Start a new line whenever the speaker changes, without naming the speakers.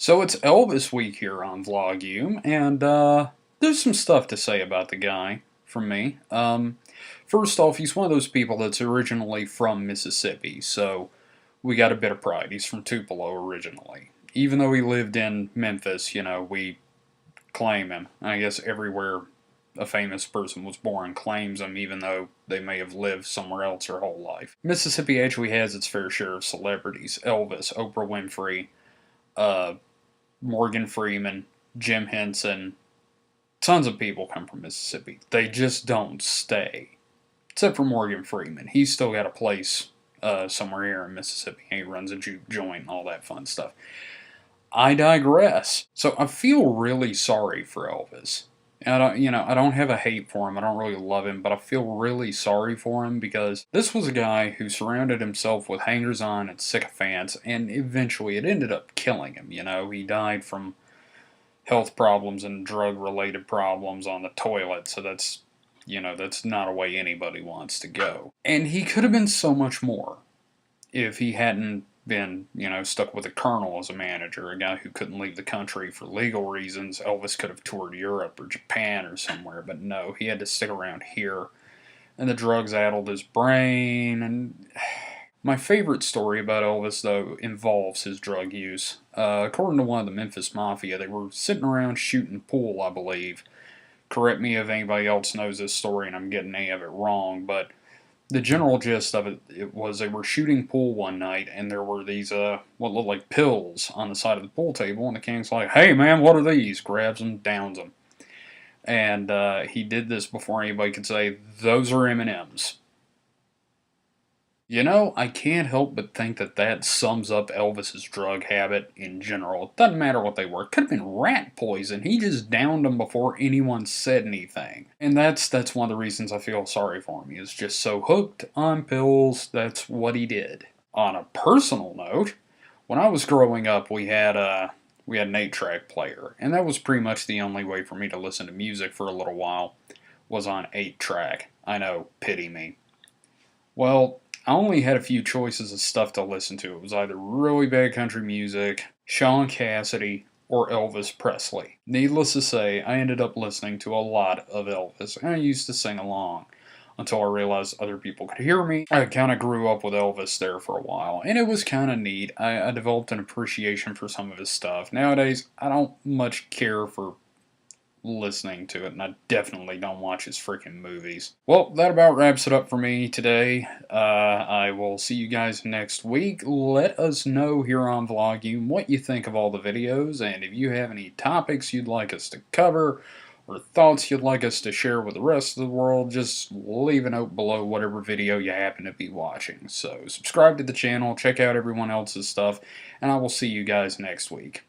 So it's Elvis week here on Vloguum, and there's some stuff to say about the guy from me. First off, he's one of those people that's originally from Mississippi, so we got a bit of pride. He's from Tupelo originally. Even though he lived in Memphis, we claim him. I guess everywhere a famous person was born claims him, even though they may have lived somewhere else their whole life. Mississippi actually has its fair share of celebrities. Elvis, Oprah Winfrey, uh, Morgan Freeman, Jim Henson. Tons of people come from Mississippi. They just don't stay. Except for Morgan Freeman. He's still got a place somewhere here in Mississippi. He runs a juke joint and all that fun stuff. I digress. So I feel really sorry for Elvis. And I don't have a hate for him. I don't really love him, but I feel really sorry for him because this was a guy who surrounded himself with hangers-on and sycophants, and eventually it ended up killing him. He died from health problems and drug-related problems on the toilet, so that's not a way anybody wants to go. And he could have been so much more if he hadn't been, stuck with a colonel as a manager, a guy who couldn't leave the country for legal reasons. Elvis could have toured Europe or Japan or somewhere, but no, he had to stick around here. And the drugs addled his brain, and my favorite story about Elvis, though, involves his drug use. According to one of the Memphis Mafia, they were sitting around shooting pool, I believe. Correct me if anybody else knows this story and I'm getting any of it wrong, but the general gist of it was they were shooting pool one night, and there were these, what looked like pills on the side of the pool table, and the king's like, "Hey man, what are these?" Grabs them, downs them. And he did this before anybody could say, "Those are M&Ms." I can't help but think that sums up Elvis's drug habit in general. It doesn't matter what they were. It could have been rat poison. He just downed them before anyone said anything. And that's one of the reasons I feel sorry for him. He is just so hooked on pills. That's what he did. On a personal note, when I was growing up, we had an 8-track player, and that was pretty much the only way for me to listen to music for a little while, was on 8-track. I know, pity me. Well, I only had a few choices of stuff to listen to. It was either really bad country music, Sean Cassidy, or Elvis Presley. Needless to say, I ended up listening to a lot of Elvis, and I used to sing along until I realized other people could hear me. I kind of grew up with Elvis there for a while, and it was kind of neat. I developed an appreciation for some of his stuff. Nowadays, I don't much care for listening to it, and I definitely don't watch his freaking movies. Well, that about wraps it up for me today. I will see you guys next week. Let us know here on Vloguum what you think of all the videos, and if you have any topics you'd like us to cover, or thoughts you'd like us to share with the rest of the world, just leave a note below whatever video you happen to be watching. So subscribe to the channel, check out everyone else's stuff, and I will see you guys next week.